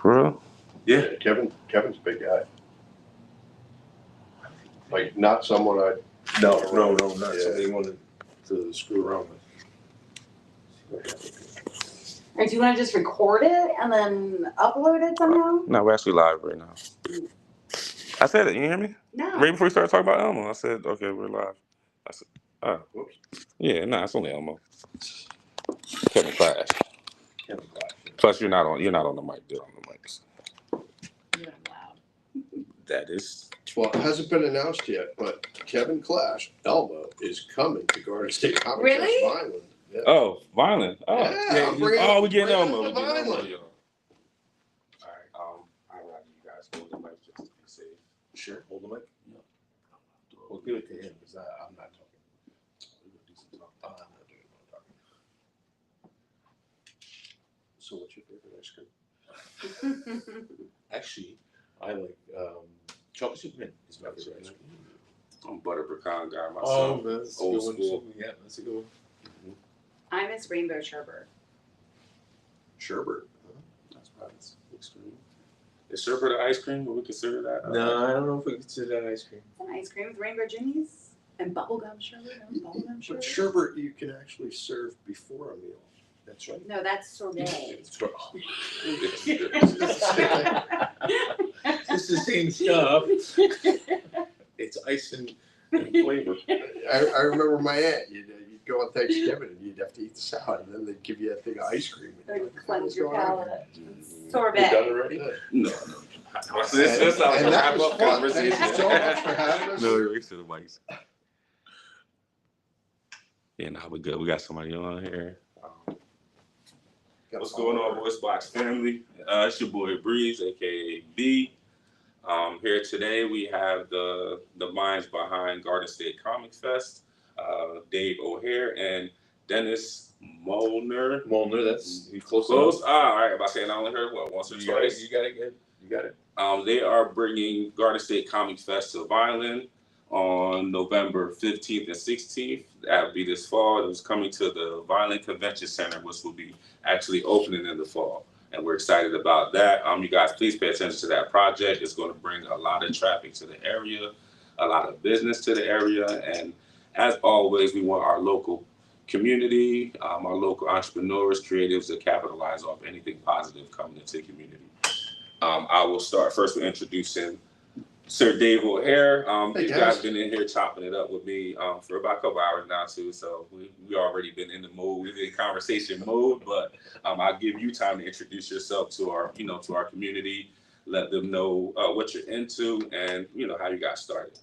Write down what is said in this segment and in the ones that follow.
For real? Yeah, Kevin's a big guy. Like, not someone I... No, not Yeah. something you wanted to screw around with. Or do you want to just record it and then upload it somehow? No, we're actually live right now. I said it. You hear me? No. Right before we started talking about Elmo, I said, "Okay, we're live." I said, "Oh, Whoops. yeah, nah, it's only Elmo." Kevin Clash. Kevin Clash. Plus, you're not on the mic. They're on the mics. You're loud. That is. Well, it hasn't been announced yet, but Kevin Clash, Elmo, is coming to Garden State Comic Really? Fest Vineland. Yeah. Oh, Vineland. Oh, Yeah, I'm bringing we getting Elmo. the We getting Elmo. Vineland. Yo. All right. I'd rather you guys hold the mic just to be safe. Sure, hold the mic. Yeah. Well, give it to him, because I'm not talking. I'm not doing no talking. So what's your favorite ice cream? Actually, I like chocolate Superman is my favorite ice cream. I'm butter pecan guy myself. That's Old a good school. one. Yeah, that's a good one. I miss rainbow sherbet. Sherbet. That's probably extreme. Is sherbet an ice cream? Would we consider that? No, I don't know if we consider that ice cream. It's an ice cream with rainbow jimmies and bubblegum sherbet. No, bubblegum But sherbet. sherbet you can actually serve before a meal. That's right. No, that's sorbet. It's the same stuff. It's ice and flavor. I remember my aunt, you'd go on Thanksgiving and you'd have to eat the salad, and then they'd give you a thing of ice cream. And you're like, Cleanse your "What's going on?" palate. You Sorbet. done already? No. This sounds like And a that wrap was up fun. conversation. Thank you so much for having us. No, you're to the mics. Yeah, no, we good. We got somebody on here. What's going on, VoiceBox family? It's your boy Breeze, aka B. Here today we have the minds behind Garden State Comic Fest, Dave O'Hare and Dennis Molnar. Molnar, that's you close. Close. All right. About saying I only heard what once or You got twice. it. You got it. Good. You got it. They are bringing Garden State Comic Fest to Vineland on November 15th and 16th. That will be this fall. It was coming to the Vineland Convention Center, which will be actually opening in the fall. And we're excited about that. You guys, please pay attention to that project. It's going to bring a lot of traffic to the area, a lot of business to the area. And as always, we want our local community, our local entrepreneurs, creatives to capitalize off anything positive coming into the community. I will start first with introducing Sir Dave O'Hare. Hey, you guys. guys been in here chopping it up with me for about a couple hours now too, so we already been in the mode, we've been in conversation mode. But I'll give you time to introduce yourself to our community, let them know what you're into and how you got started.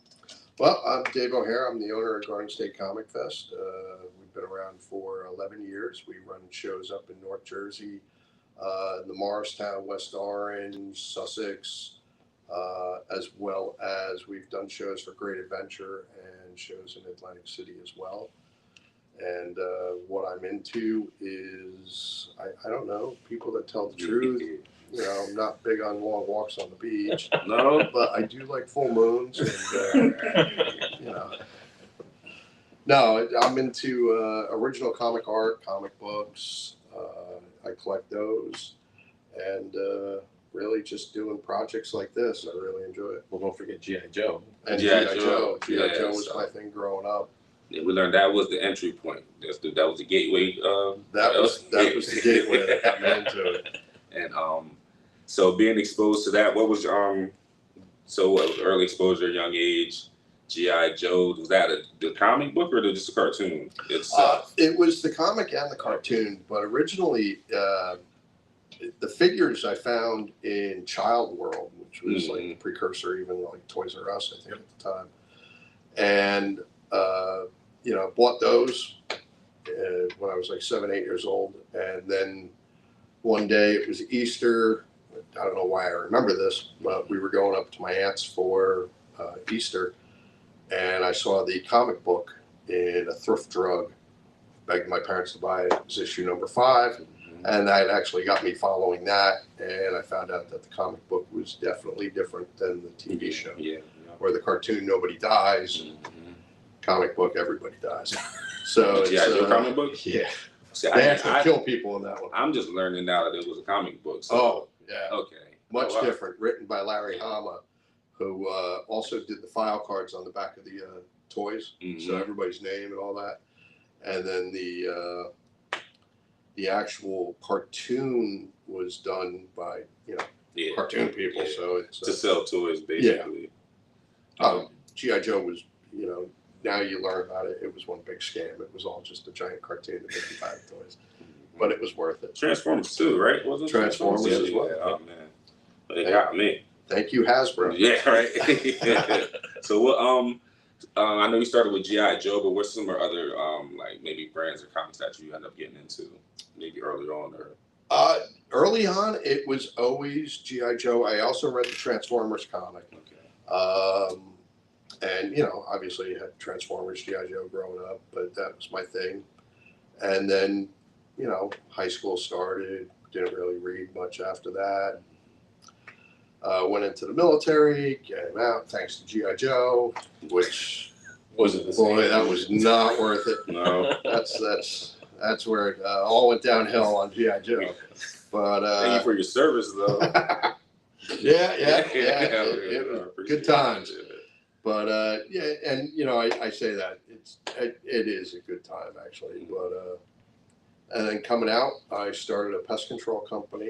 Well, I'm Dave O'Hare. I'm the owner of Garden State Comic Fest. We've been around for 11 years. We run shows up in North Jersey, the Morristown, West Orange, Sussex, as well as we've done shows for Great Adventure and shows in Atlantic City as well. And what I'm into is, I don't know, people that tell the truth. I'm not big on long walks on the beach. No, But I do like full moons, and No, I'm into original comic art, comic books. I collect those, and really just doing projects like this. I really enjoy it. Well, don't forget G.I. Joe. And G.I. G.I. Joe. Joe. G.I. Yeah, Joe was so- my thing growing up. yeah, we learned that was the entry point. That was the gateway. That was the gateway that got me into it. And so being exposed to that, what was so what was early exposure, young age, G.I. Joe? Was that the comic book or just a cartoon itself? It was the comic and the cartoon, but originally the figures I found in Child World, which was like the precursor, even like Toys R Us, I think at the time, and bought those when I was like 7, 8 years old, and then one day it was Easter. I don't know why I remember this, but we were going up to my aunt's for Easter, and I saw the comic book in a thrift drug. Begged my parents to buy it. It was issue number 5, and that actually got me following that. And I found out that the comic book was definitely different than the TV show, where the cartoon nobody dies, comic book everybody dies. So Yeah, it's your comic book. yeah, See, they actually kill people in that one. I'm just learning now that it was a comic book. So Oh Yeah. Okay. Much Oh, wow. different. Written by Larry Hama, who also did the file cards on the back of the toys, so Mhm. everybody's name and all that. And then the actual cartoon was done by Yeah. cartoon people. Yeah. So it's To sell toys, basically. G.I. Joe was, now you learn about it. It was one big scam. It was all just a giant cartoon of 55 toys, but it was worth it. Transformers too, right? Wasn't Transformers as well. Yeah. Oh man, they got me. Thank you, Hasbro. Yeah, right. So what? I know you started with GI Joe, but what's some other like maybe brands or comics that you end up getting into, maybe early on or? Early on, it was always G.I. Joe. I also read the Transformers comic. Okay. And, obviously you had Transformers, G.I. Joe growing up, but that was my thing. And then, high school started, didn't really read much after that. Went into the military, came out thanks to G.I. Joe, which, Was it the same? boy, that was not worth it. No. That's where it all went downhill on G.I. Joe. But Thank you for your service, though. yeah. Good times. But and I say that it is a good time actually. But and then coming out, I started a pest control company.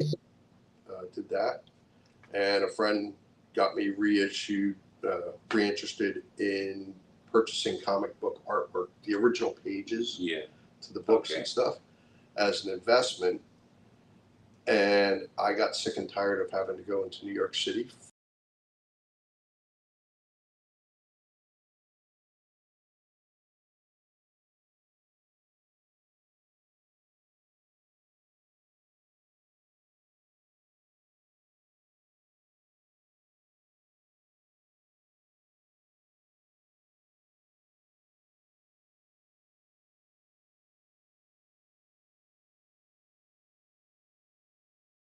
Did that, and a friend got me reinterested in purchasing comic book artwork, the original pages to the books and stuff, as an investment. And I got sick and tired of having to go into New York City.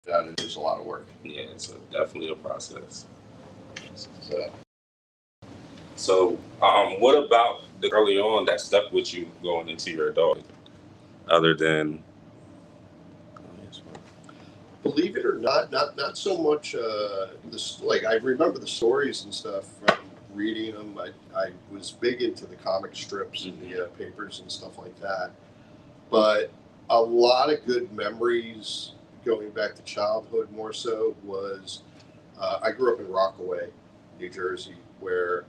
That it is a lot of work. Yeah, it's definitely a process. So, What about the early on that stuck with you going into your adult, other than? believe it or not so much. This like I remember the stories and stuff from reading them. I was big into the comic strips and the papers and stuff like that. But a lot of good memories going back to childhood more so was I grew up in Rockaway, New Jersey, where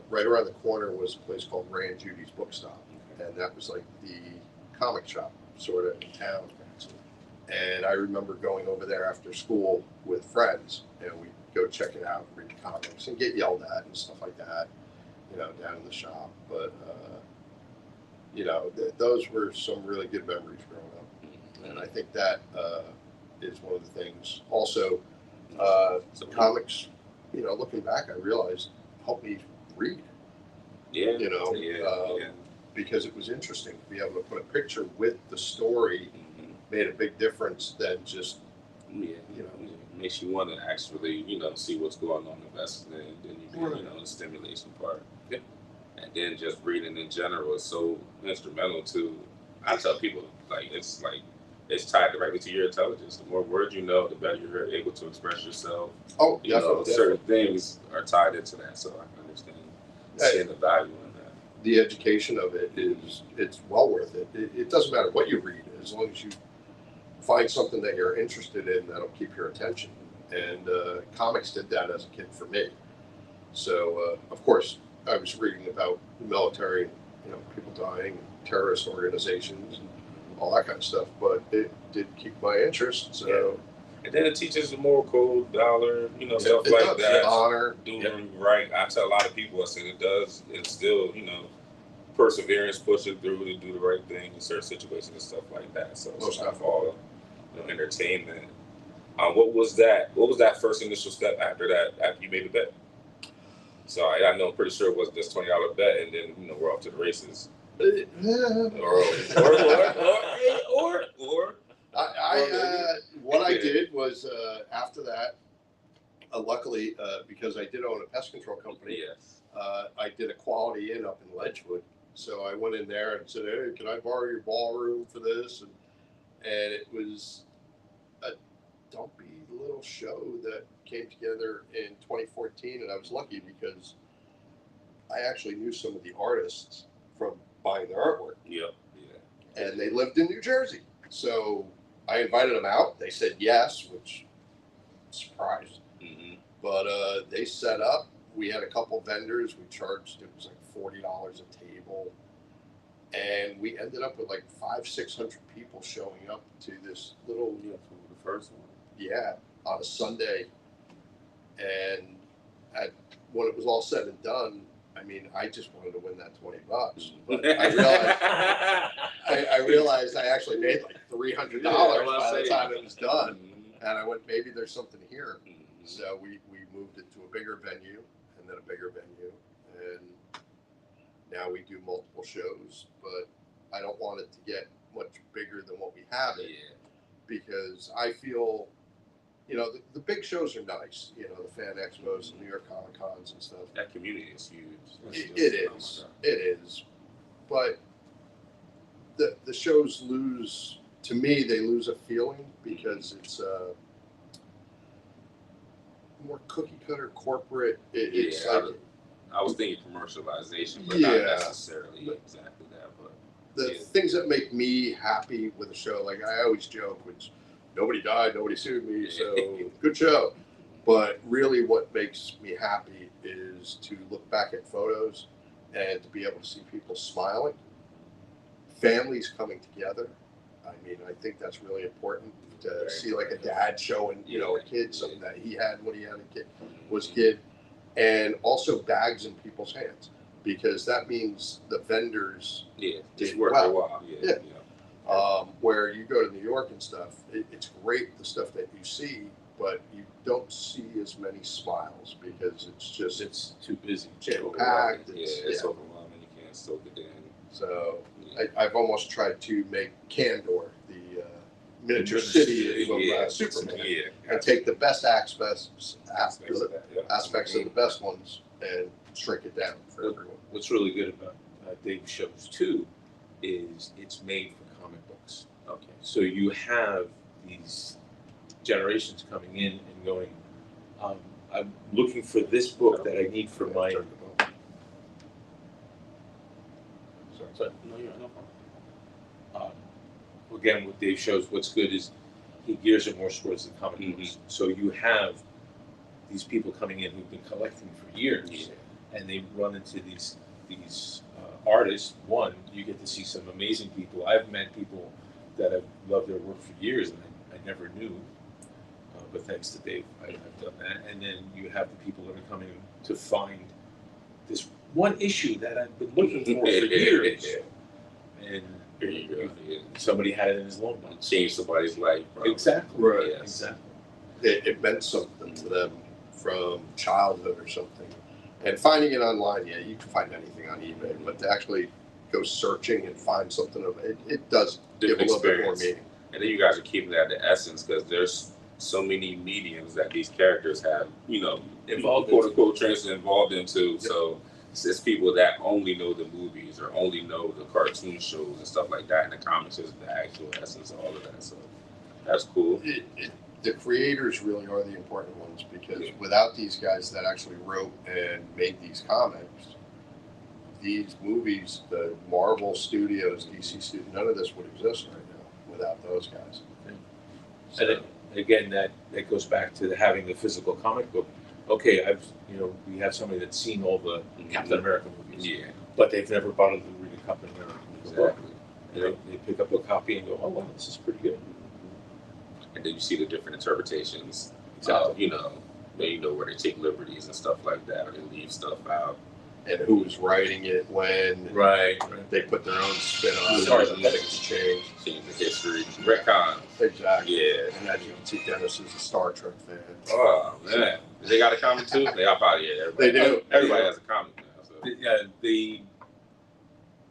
right around the corner was a place called Ray and Judy's Bookstop, and that was like the comic shop sort of in town. And I remember going over there after school with friends, and we'd go check it out, read the comics, and get yelled at and stuff like that, down in the shop. But those were some really good memories growing up, and I think that is one of the things. Also, comics. Looking back, I realized helped me read. Yeah. Because it was interesting to be able to put a picture with the story. Made a big difference than just it makes you want to actually see what's going on invested in, then you the stimulation part. Yeah. And then just reading in general is so instrumental to. I tell people it's tied directly to your intelligence. The more words you know, the better you're able to express yourself. Oh, definitely. Certain things are tied into that, so I can understand seeing the value in that. The education of it it's well worth it. It doesn't matter what you read, as long as you find something that you're interested in that'll keep your attention. And comics did that as a kid for me. So of course I was reading about the military, people dying, terrorist organizations, and all that kind of stuff. But it did keep my interest. So. And then it teaches the moral code, valor, stuff like that. Honor. Doing right. I tell a lot of people, I said it does. It's still, perseverance, pushing through to do the right thing in certain situations and stuff like that. So it's not all entertainment. What was that? What was that first initial step after that? After you made the bet? So I know, I'm pretty sure it was this $20 bet, and then we're off to the races. What I did was after that, luckily because I did own a pest control company, I did a Quality Inn up in Ledgewood. So I went in there and said, "Hey, can I borrow your ballroom for this?" And it was dumpy little show that came together in 2014, and I was lucky because I actually knew some of the artists from buying their artwork. Yep. Yeah. And they lived in New Jersey. So I invited them out. They said yes, which surprised. Mm-hmm. But they set up. We had a couple vendors. We charged, it was like $40 a table. And we ended up with like 500-600 people showing up to this little, Yeah, from the first one. yeah, on a Sunday. And when it was all said and done, I mean, I just wanted to win that $20. But I realized I actually made like $300 by the time it was done. Mm-hmm. And I went, maybe there's something here. Mm-hmm. So we moved it to a bigger venue and then a bigger venue. And now we do multiple shows, but I don't want it to get much bigger than what we have it, Yeah. because I feel, you know, the big shows are nice, you know, the fan expos, the New York Comic Cons and stuff. That community is huge. It is. But the shows lose, to me, they lose a feeling because it's more cookie cutter corporate. It's Yeah, like I was thinking commercialization, but Yeah. not necessarily exactly that. But the yeah. things that make me happy with a show. Like I always joke, which nobody died, nobody sued me, so good show. But really, what makes me happy is to look back at photos and to be able to see people smiling, families coming together. I mean, I think that's really important to Very see like a dad showing, you know, a kid something Yeah. that he had when he had a kid, was a kid, and also bags in people's hands, because that means the vendors, Yeah, did it's worth well. a while. Yeah, Yeah. yeah. where you go to New York and stuff, it's great the stuff that you see, but you don't see as many smiles because it's just It's too busy. jam-packed. Yeah, it's overwhelming. You can't soak it in. So Yeah. I've almost tried to make Candor the miniature city from Superman, Yeah. and take the best aspects Aspects of that, yeah. of the best ones and shrink it down for everyone. What's really good about Dave's shows too is it's made for comic books. Okay. So you have these generations coming in and going, I'm looking for this book that I need for my. Sorry. No, you're no problem. Again, with Dave shows, what's good is he gears it more towards the comic Mhm. books. So you have these people coming in who've been collecting for years, Yeah. and they run into these artists. One, you get to see some amazing people. I've met people that have loved their work for years, and I never knew. But thanks to Dave, I've done that. And then you have the people that are coming to find this one issue that I've been looking for years. And Here you go. Yeah. somebody had it in his loan box. Change somebody's life, bro. Exactly. Right. Yes. Exactly. It meant something to them from childhood or something. And finding it online, yeah, you can find anything on eBay, but to actually go searching and find something of it, it does give a Different little bit more experience. meaning. And then you guys are keeping that the essence because there's so many mediums that these characters have, Involved quote into. unquote, involved into. So it's people that only know the movies or only know the cartoon shows and stuff like that. And the comics is the actual essence of all of that. So that's cool. The creators really are the important ones, because Yeah. without these guys that actually wrote and made these comics, these movies, the Marvel Studios, DC Studios, none of this would exist right now without those guys. Yeah. So, And again, that goes back to having the physical comic book. Okay, we have somebody that's seen all the Captain America movies, Yeah, but they've never bothered to read a Captain America book. exactly. They pick up a copy and go, oh wow, this is pretty good. And then you see the different interpretations. Exactly. Then where they take liberties and stuff like that, or they leave stuff out. and who was writing it when Right. they put their own spin on it, Sorry. and things change. Change the history, retcon. Exactly. Yeah. And as you can see, Dennis is a Star Trek fan. Oh man, they got a comic too. They are probably They do. Everybody has a comic now. So.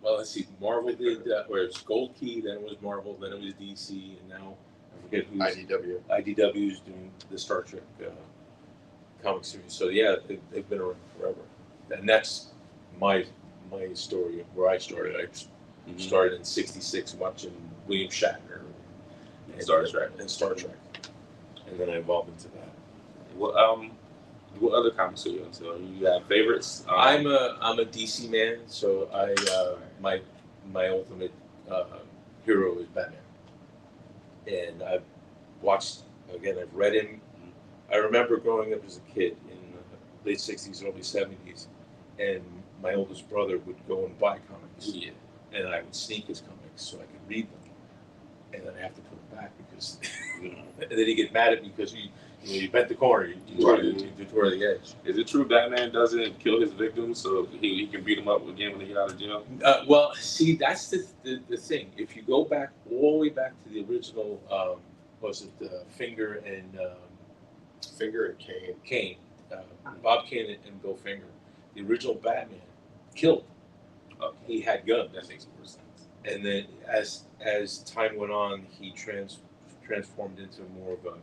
Well, let's see. Marvel did where it's Gold Key, then it was Marvel, then it was DC, and now I forget who's IDW. IDW is doing the Star Trek comic series. So yeah, they've been around forever, and that's my story of where I started. I started in '66 watching William Shatner and Star Trek. and Star Trek. and then I evolved into that. What other comics are you into? You have favorites? I'm a DC man, so my ultimate hero is Batman, and I've watched again. I've read him. I remember growing up as a kid in the late '60s, early '70s, and my oldest brother would go and buy comics, Yeah. and I would sneak his comics so I could read them, and then I have to put them back because, and then he'd get mad at me because you bent the corner, you tore the edge. Is it true Batman doesn't kill his victims so he can beat them up again when they get out of jail? Well, see, that's the thing. If you go back all the way back to the original, was it Finger and Finger and Kane. Kane, Bob Kane and Bill Finger, the original Batman killed. He had guns. That makes more sense. And then as time went on, he transformed into more of a,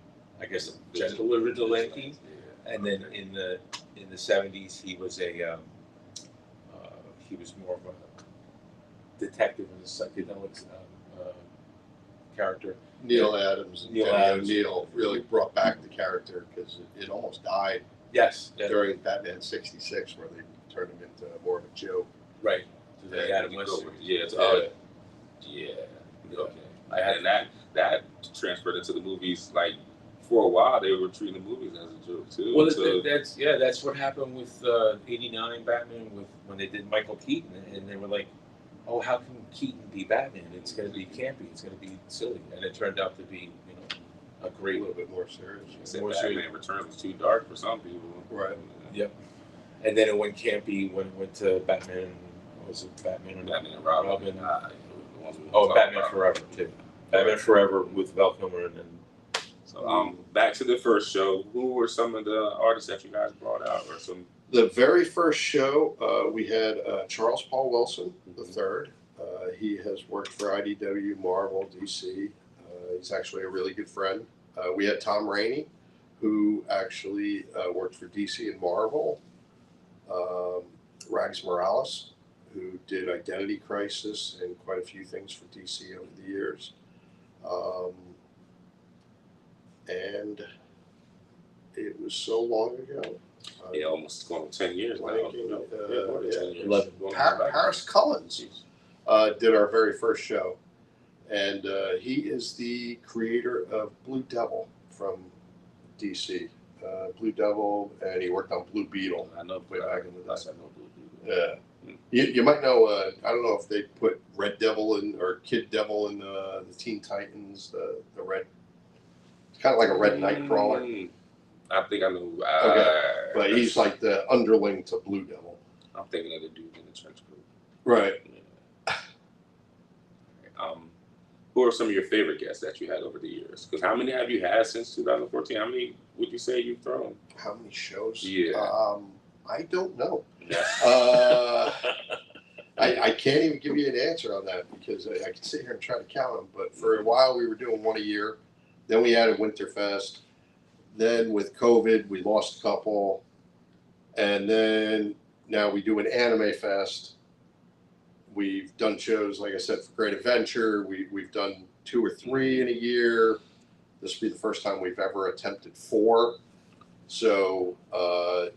I guess, a gentle vigilante. Yeah. And then in the '70s, he was he was more of a detective and a psychedelic character. Neil Adams and Neil Denny Adams. O'Neil really brought back the character because it almost died Yes, yeah, during Batman '66, where they turned him into more of a joke. right. So they Yeah, Adam West. Yeah. Yeah. Okay. I had And that transferred into the movies. Like for a while, they were treating the movies as a joke too. Well, So- that's what happened with '89 Batman when they did Michael Keaton, and they were like, "Oh, how can Keaton be Batman? It's going to be campy. It's going to be silly," and it turned out to be, a A great. little bit more serious. I said more Batman serious. Returns was too dark for some people. Right. Yep. And then it went campy when it went to Batman. What was it Batman and Batman and Robin. Robin. The ones we Oh, talked Batman about. Forever too. Batman Forever with Val Kilmer and So back to the first show. Who were some of the artists that you guys brought out, or some? The very first show, we had Charles Paul Wilson III. He has worked for IDW, Marvel, DC. He's actually a really good friend. We had Tom Rainey, who actually worked for DC and Marvel. Rags Morales, who did Identity Crisis and quite a few things for DC over the years. And it was so long ago. Yeah, almost going on 10 years now. Blanking, More than 10 years. 11. Going on 11. Paris Cullens did our very first show, and he is the creator of Blue Devil from DC. Blue Devil, and he worked on Blue Beetle. I know Way back in the day. I know Blue Beetle. Yeah, you might know. I don't know if they put Red Devil in or Kid Devil in the Teen Titans. The red. It's kind of like a red Nightcrawler, I think I know. but he's like the underling to Blue Devil. I'm thinking of the dude in the trench coat. Right. Who are some of your favorite guests that you had over the years? Because how many have you had since 2014? How many would you say you've thrown? How many shows? Yeah. I don't know. Yes. I can't even give you an answer on that because I could sit here and try to count them. But for a while, we were doing one a year. Then we added Winterfest. Then with COVID, we lost a couple. And then now we do an Anime Fest. We've done shows, like I said, for Great Adventure. We've done 2 or 3 in a year. This will be the first time we've ever attempted 4. So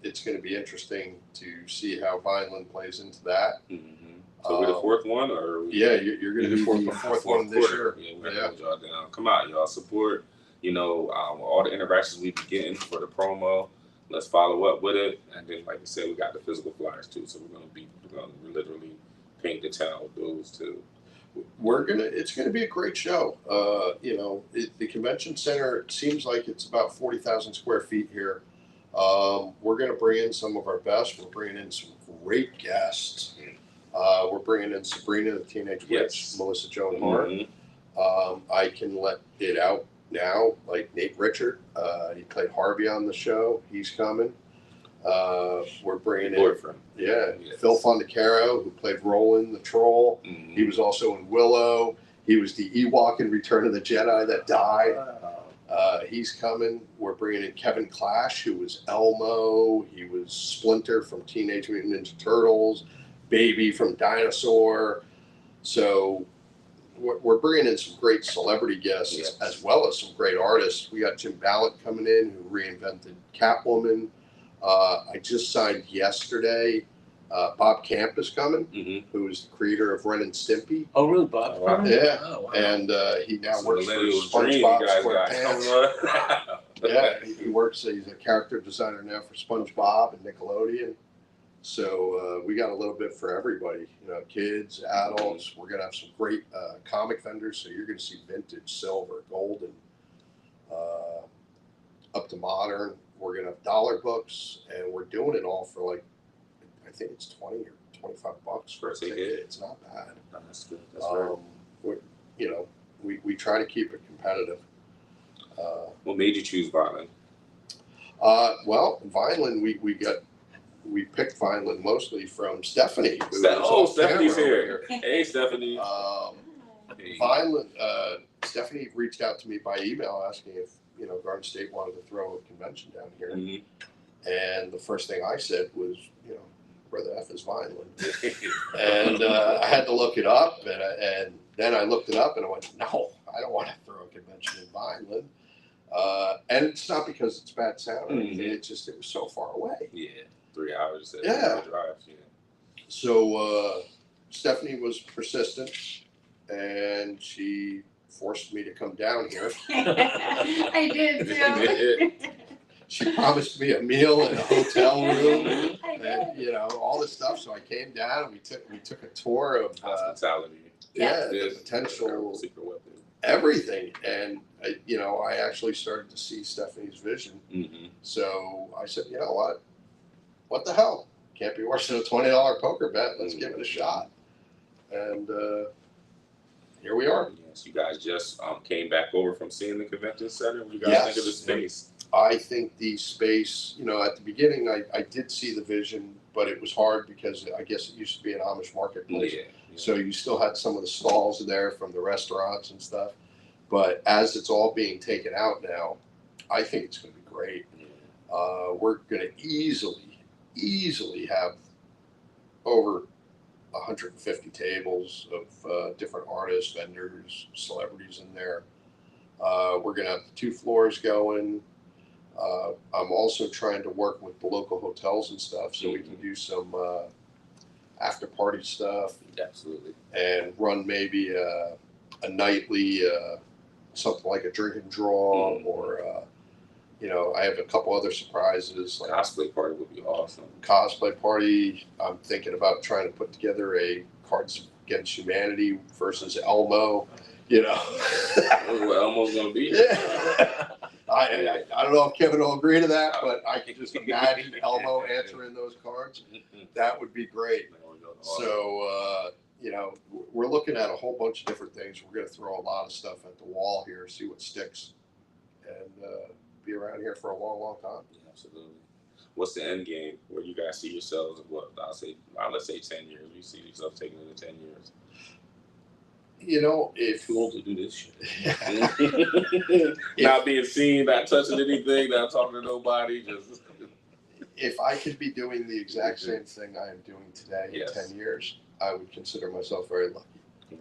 it's going to be interesting to see how Vineland plays into that. So we're the fourth one, or Yeah, you're going to be the fourth one this year. Yeah, we're gonna hold y'all down. Come out, y'all support. All the interactions we be getting for the promo. Let's follow up with it, and then, like I said, we got the physical flyers too. So we're gonna literally paint the town with those too. It's gonna be a great show. The convention center, it seems like it's about 40,000 square feet here. We're gonna bring in some of our best. We're bringing in some great guests. We're bringing in Sabrina the Teenage Witch, Yes. Melissa Joan Hart. I can let it out now, like Nate Richard. He played Harvey on the show. He's coming. We're bringing in Boyfriend. Yes. Yes. Phil Fondacaro, who played Roland the Troll. He was also in Willow. He was the Ewok in Return of the Jedi that died. He's coming. We're bringing in Kevin Clash, who was Elmo. He was Splinter from Teenage Mutant Ninja Turtles. Baby from Dinosaur. So we're bringing in some great celebrity guests Yes. as well as some great artists. We got Jim Ballard coming in who reinvented Catwoman. I just signed yesterday. Bob Camp is coming, Mm-hmm. who is the creator of Ren and Stimpy. Oh, really, Bob? Wow. Yeah, Oh, wow. and he now Some works for millennial dream you SpongeBob guys got SquarePants. coming up. Yeah, he works. He's a character designer now for SpongeBob and Nickelodeon. So we got a little bit for everybody. You know, kids, adults. We're gonna have some great comic vendors. So you're gonna see vintage, silver, golden, up to modern. We're gonna have dollar books, and we're doing it all for like, I think it's $20 or $25 for a ticket. It's not bad. No, that's good. That's right. We're, you know, we try to keep it competitive. What made you choose Vineland? Well, Vineland, we picked Vineland mostly from Stephanie. Who is off Stephanie's camera here. Hey, Stephanie. Hey. Vineland, Stephanie reached out to me by email asking if, you know, Garden State wanted to throw a convention down here. Mhm. And the first thing I said was, you know, where the F is Vineland? And I had to look it up, and then I looked it up and I went, no, I don't want to throw a convention in Vineland. And it's not because it's bad sound or anything, it's just it was so far away. Yeah, 3 hours. Yeah. Drive. Yeah. So Stephanie was persistent, and she forced me to come down here. I did too. She promised me a meal and a hotel room, I did. and you know all this stuff. So I came down. And we took a tour of Hospitality. the potential Secret weapon. everything, and you know I actually started to see Stephanie's vision. Mm-hmm. So I said, you know what the hell? Can't be worse than a $20 poker bet. Let's give it a shot. And here we are. Yes, you guys just came back over from seeing the convention center. What do you guys think of the space? I think the space, you know, at the beginning, I did see the vision, but it was hard because I guess it used to be an Amish marketplace. Yeah. So you still had some of the stalls there from the restaurants and stuff. But as it's all being taken out now, I think it's going to be great. We're going to easily have over 150 tables of different artists, vendors, celebrities in there. We're going to have 2 floors going. I'm also trying to work with the local hotels and stuff so we can do some after party stuff. Absolutely. And run maybe a nightly something like a drink and draw or you know, I have a couple other surprises like Cosplay party would be awesome. cosplay party. I'm thinking about trying to put together a Cards Against Humanity versus Elmo. You know, What Elmo's gonna be? yeah. I don't know if Kevin will agree to that, but I can just imagine Elmo answering those cards. That would be great. So, you know, we're looking at a whole bunch of different things. We're going to throw a lot of stuff at the wall here, see what sticks, and be around here for a long, long time. Yeah, absolutely. What's the end game? Where you guys see yourselves? What let's say 10 years. You see yourself taking it in 10 years. You know, if Too old to do this shit. Not being seen, not touching anything, not talking to nobody, just. if I could be doing the exact same thing I am doing today Yes. in 10 years, I would consider myself very lucky Yes.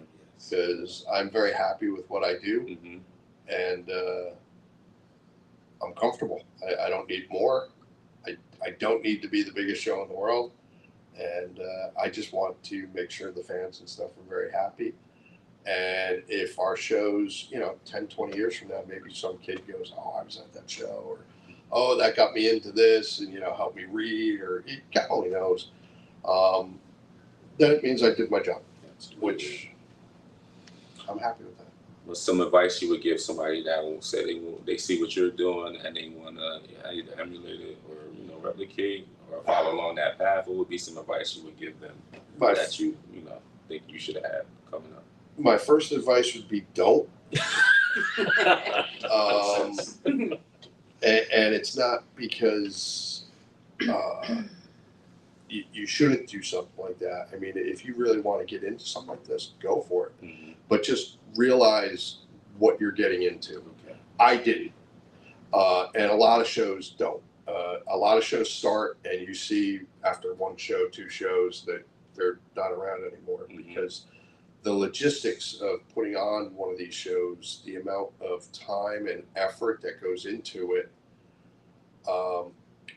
because I'm very happy with what I do. Mm-hmm. And I'm comfortable. I don't need more. I don't need to be the biggest show in the world. And I just want to make sure the fans and stuff are very happy. And if our shows, you know, 10, 20 years from now, maybe some kid goes, oh, I was at that show, or, oh, that got me into this, and, you know, helped me read, or God only knows. Then it means I did my job, which I'm happy with that. What's some advice you would give somebody that will say they see what you're doing and they want to either emulate it or, you know, replicate or follow along that path? What would be some advice you would give them that you know, think you should have had coming up? My first advice would be don't. And it's not because you shouldn't do something like that. I mean, if you really want to get into something like this, go for it. Mm-hmm. But just realize what you're getting into. Okay. I didn't. And a lot of shows don't. A lot of shows start and you see after one show, 2 shows that they're not around anymore Mhm. because the logistics of putting on one of these shows, the amount of time and effort that goes into it,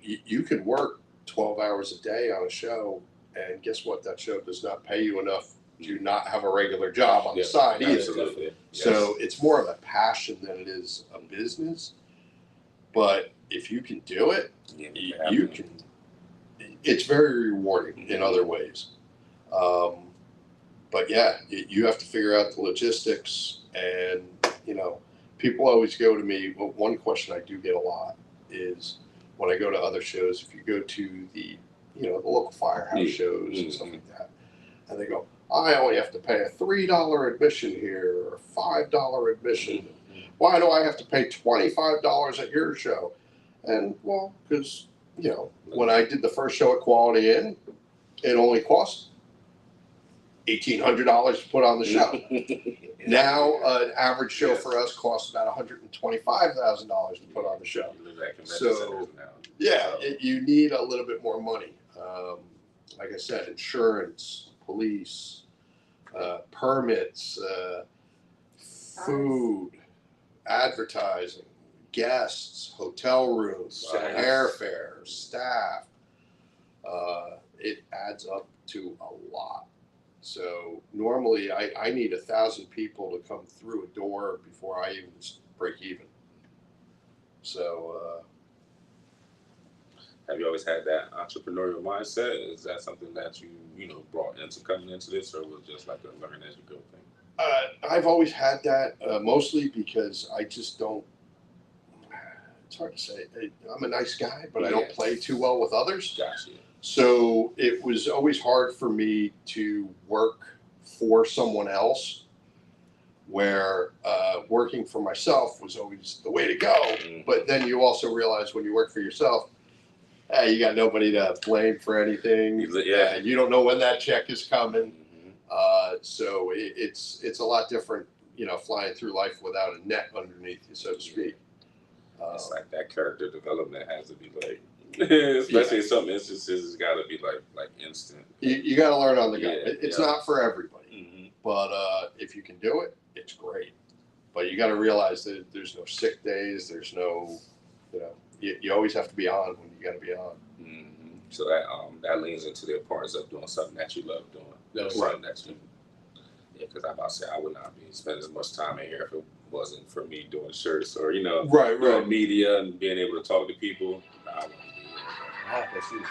you can work 12 hours a day on a show, and guess what? That show does not pay you enough to not have a regular job on the side either. Absolutely. So it's more of a passion than it is a business. But if you can do it, you can. It's very rewarding in other ways. But yeah, you have to figure out the logistics, and people always go to me. Well, one question I do get a lot is when I go to other shows. If you go to the the local firehouse shows and stuff like that, and they go, I only have to pay a $3 admission here or $5 admission. Why do I have to pay $25 at your show? And well, because when I did the first show at Quality Inn, it only cost $1,800 to put on the show. Now, an average show for us costs about $125,000 to put on the show. So, you need a little bit more money. Like I said, insurance, police, permits, food, advertising, guests, hotel rooms, airfare, staff. It adds up to a lot. So normally I need 1,000 people to come through a door before I even break even. So have you always had that entrepreneurial mindset? Is that something that you brought into coming into this, or was it just like a learn as you go thing? I've always had that, mostly because I just don't. It's hard to say. I'm a nice guy, but I don't play too well with others. Gotcha. So it was always hard for me to work for someone else, where working for myself was always the way to go. Mm-hmm. But then you also realize when you work for yourself, you got nobody to blame for anything. You don't know when that check is coming. So it's a lot different, flying through life without a net underneath you, so to speak. It's like that character development has to be like, especially in some instances, it's got to be like instant. You got to learn on the go. It's not for everybody, but if you can do it, it's great. But you got to realize that there's no sick days. There's no, you always have to be on when you got to be on. So that leans into the importance of doing something that you love doing. Something that you, because I'm about to say I would not be spending as much time in here if it wasn't for me doing shirts or doing media and being able to talk to people. I wouldn't be here. That's you.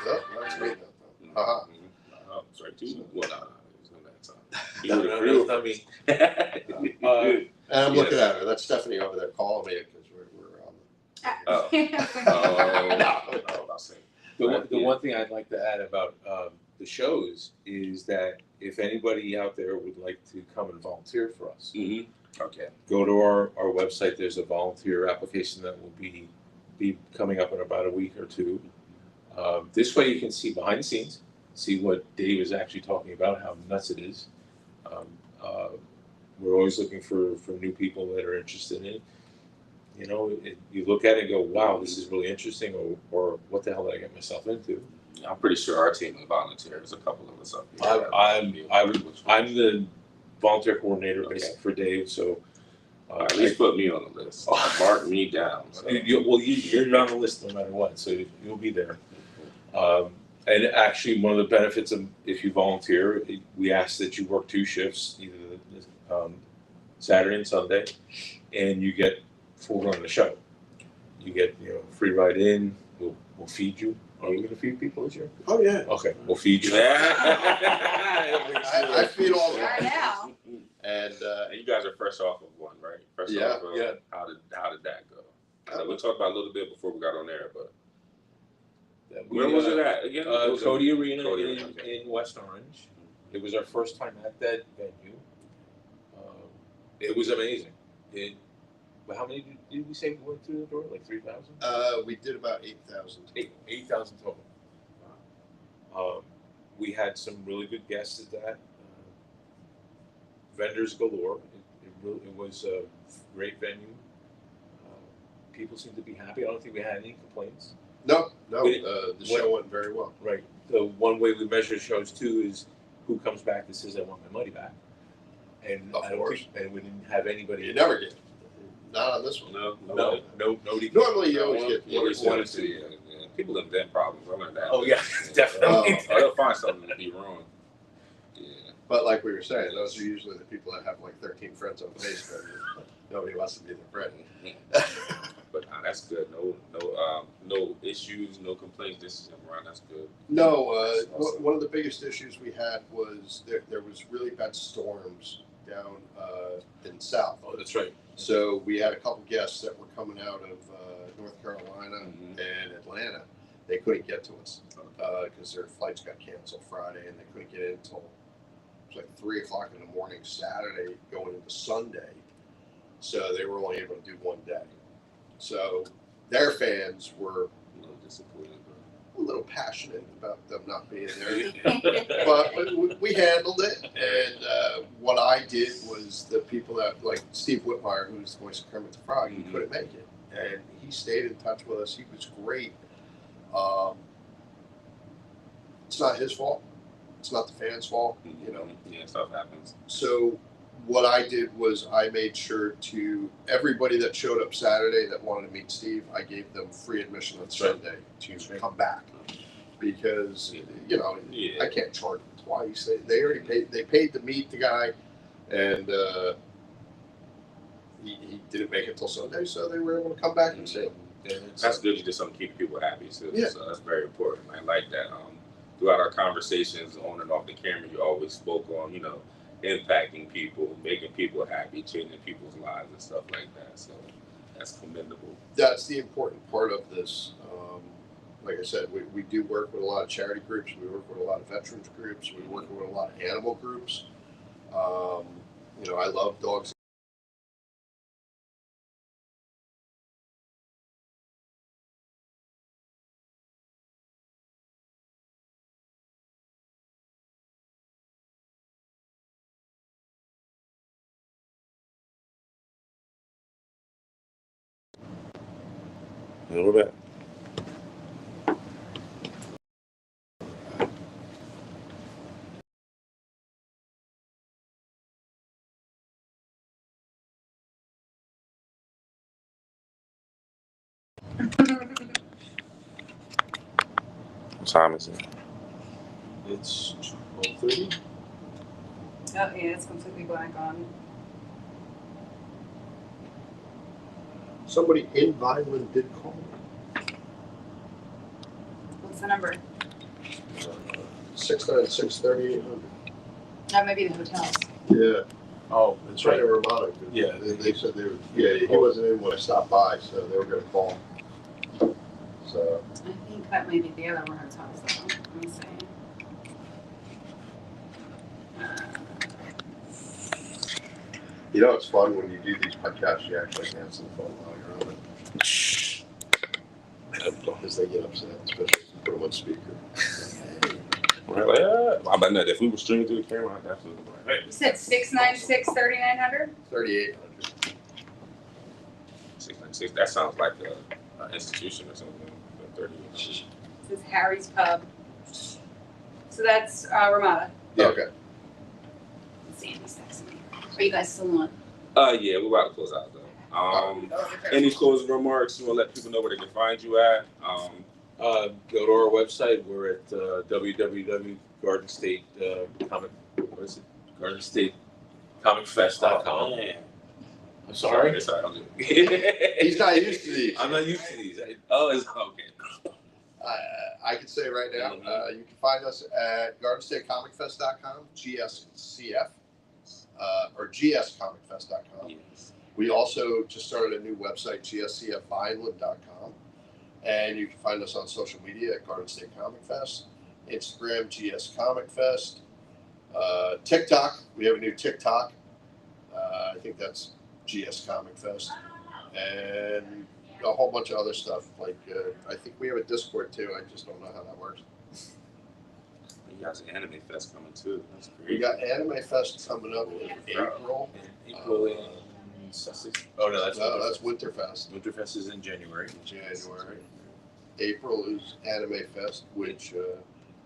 That's great. Sorry, too. Well, no, it was No, not me. And I'm looking at her. That's Stephanie over there calling me because we're on. The one thing I'd like to add about the shows is that if anybody out there would like to come and volunteer for us, okay, go to our website. There's a volunteer application that will be coming up in about a week or two. This way you can see behind the scenes, see what Dave is actually talking about, how nuts it is. We're always looking for new people that are interested in it. You look at it and go, wow, this is really interesting, or what the hell did I get myself into? I'm pretty sure our team of volunteers, a couple of us up here. I'm the volunteer coordinator for Dave, so at least put me on the list. Mark me down. So. You're on the list no matter what, so you'll be there. And actually, one of the benefits of if you volunteer, we ask that you work 2 shifts, either Saturday and Sunday, and you get full run of the show. You get free ride in. We'll feed you. Are we going to feed people this year? Oh yeah. Okay, we'll feed you. I feed all the Right now. And you guys are fresh off of one, right? How did that go? We talked about it a little bit before we got on there, but where was it at again? Cody Arena in West Orange. It was our first time at that venue. It was amazing. How many did we say we went through the door? Like 3,000? We did about 8,000. 8,000 total. We had some really good guests at that. Vendors galore. It was a great venue. People seemed to be happy. I don't think we had any complaints. No. The show went very well. Right. The one way we measure shows too is who comes back and says, I want my money back. And Of I don't course. think, and we didn't have anybody. You never get. Not on this one. Nobody. Normally you always get Yeah, one or it's two. one or two. Yeah. People invent problems. I learned that. Oh yeah, definitely. Or they'll find something to be wrong. Yeah. But like we were saying, those are usually the people that have like 13 friends on Facebook. Nobody wants to be their friend. But that's good. No issues, no complaints this time around. That's good. No, That's awesome. one of the biggest issues we had was there was really bad storms down in South. Oh, that's right. So we had a couple guests that were coming out of North Carolina Mhm. and Atlanta. They couldn't get to us because their flights got canceled Friday, and they couldn't get in until it was like 3 o'clock in the morning Saturday, going into Sunday. So they were only able to do one day. So their fans were A little disappointed, a little passionate about them not being there. but But we handled it, and what I did was the people that, like Steve Whitmire, who's the voice of Kermit the Frog, he couldn't make it, and he stayed in touch with us. He was great. It's not his fault. It's not the fans' fault, you know. Yeah, stuff happens. So what I did was I made sure to everybody that showed up Saturday that wanted to meet Steve, I gave them free admission on Sunday to come back, because you know I can't charge them twice. They already paid. They paid to meet the guy, and he didn't make it till Sunday, so they were able to come back and see him. That's good. You did something to keep people happy too. Yeah. So that's very important. I like that. Throughout our conversations on and off the camera, you always spoke on, impacting people, making people happy, changing people's lives and stuff like that. So that's commendable. That's the important part of this. Like I said, we do work with a lot of charity groups. We work with a lot of veterans groups. We work with a lot of animal groups. I love dogs. A little bit. What time is it? It's 12:30. Oh, yeah, it's completely blank on. Somebody in Vineland did call me. What's the number? 696-3800. That might be the hotels. Yeah. Oh, that's Trying right. to Ramada. Yeah. They said they were. Yeah, he wasn't in when I stopped by, so they were going to call. So. I think that might be the other one hotels though. Let me see. It's fun when you do these podcasts, you actually answer the phone while you're on it. Because they get upset, especially if you put them on speaker. Right, yeah. I bet not. If we were streaming through the camera, I'd absolutely be like, hey. You said 696-3900? 3800. 696. That sounds like an institution or something. 30. This is Harry's Pub. So that's Ramada. Yeah. Okay. Sandy's texting me. Are you guys still on? Yeah, we're about to close out though. Any closing remarks? You want to let people know where they can find you at? Go to our website. We're at www.gardenstate GardenStateComicFest.com. I'm sorry. Sorry. He's not used to these. I'm not used to these. Oh, it's okay. I can say right now, you can find us at GardenStateComicFest.com, GSCF, or GSComicFest.com. Yes. We also just started a new website, GSCFVineland.com. And you can find us on social media at Garden State Comic Fest, Instagram, GS Comic Fest, TikTok. We have a new TikTok. I think that's GS Comic Fest. And a whole bunch of other stuff. Like, I think we have a Discord too. I just don't know how that works. You guys have Anime Fest coming too. That's great. We got Anime Fest coming up in April. April in Sussex. Oh no, That's Winterfest. Winterfest is in January. January. April is Anime Fest, which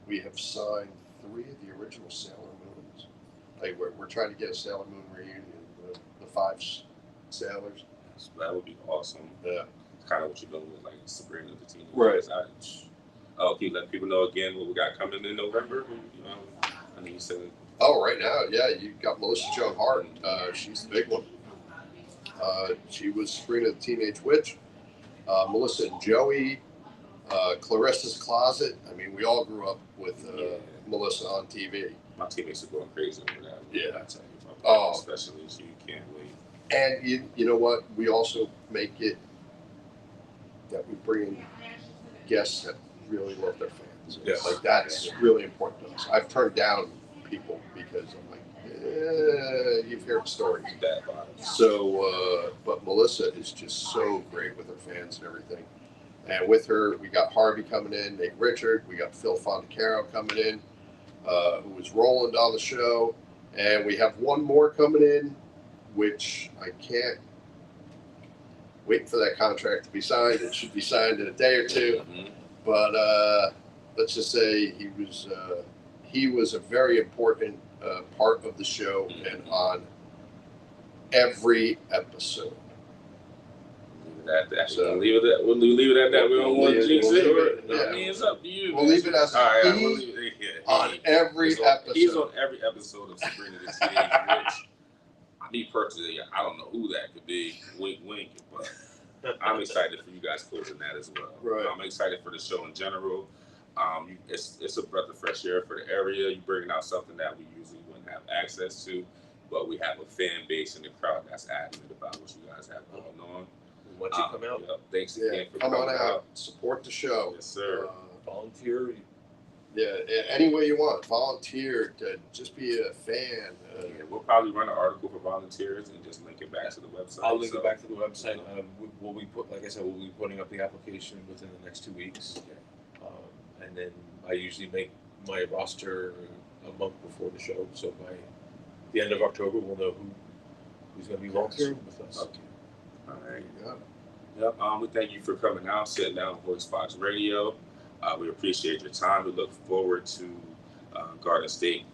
we have signed 3 of the original Sailor Moons. Like we're trying to get a Sailor Moon reunion, the five sailors. So that would be awesome. Yeah. It's kind of what you're doing with like Sabrina the Teenage Right. Witch. Oh, can you let people know again what we got coming in November? I know you said it. Oh, right now, yeah, you got Melissa Joan Hart. She's the big one. She was Sabrina the Teenage Witch. Melissa and Joey. Clarissa's Closet. I mean, we all grew up with Melissa on TV. My teammates are going crazy over that. Yeah. I tell you. Oh. Especially so you can't wait. And you know what? We also make it that we bring in guests that really love their fans. Yeah. Like that's really important to us. I've turned down people because I'm like, you've heard stories. Bad vibes. So, but Melissa is just so great with her fans and everything. And with her, we got Harvey coming in, Nate Richard, we got Phil Fontecaro coming in, who was Roland on the show. And we have one more coming in, which I can't wait for that contract to be signed. It should be signed in a day or two. Mm-hmm. But let's just say he was a very important part of the show and on every episode. We'll leave it at that. We don't want to jinx it. Yeah. I mean, it's up to you. We'll leave it as all right. he We'll leave it on every episode. He's on every episode of Sabrina the Teenage Witch. Me personally, I don't know who that could be. Wink, wink. But I'm excited for you guys closing that as well. Right. I'm excited for the show in general. It's a breath of fresh air for the area. You're bringing out something that we usually wouldn't have access to, but we have a fan base in the crowd that's adamant about what you guys have going on. Once you come out, thanks again for come coming on out, support the show. Yes, sir. volunteer. Yeah, any way you want. Volunteer, just be a fan. Yeah, we'll probably run an article for volunteers and just link it back to the website. I'll link it back to the website. We'll be like I said, we'll be putting up the application within the next 2 weeks, and then I usually make my roster a month before the show. So by the end of October, we'll know who's going to be volunteering with us. Okay. All right. Yep. We thank you for coming out, sitting down with VoiceBox Radio. We appreciate your time. We look forward to Garden State.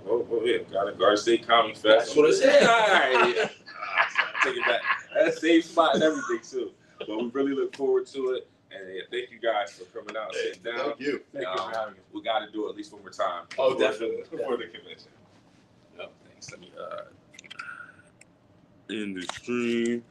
Garden State Comic Fest. That's what I said. All right. Take it back. That's the same spot and everything too. But we really look forward to it. And thank you guys for coming out, sitting down. Thank you. Thank you for having us. We got to do it at least one more time. Oh, definitely. Before the convention. No, thanks. Let me end the stream.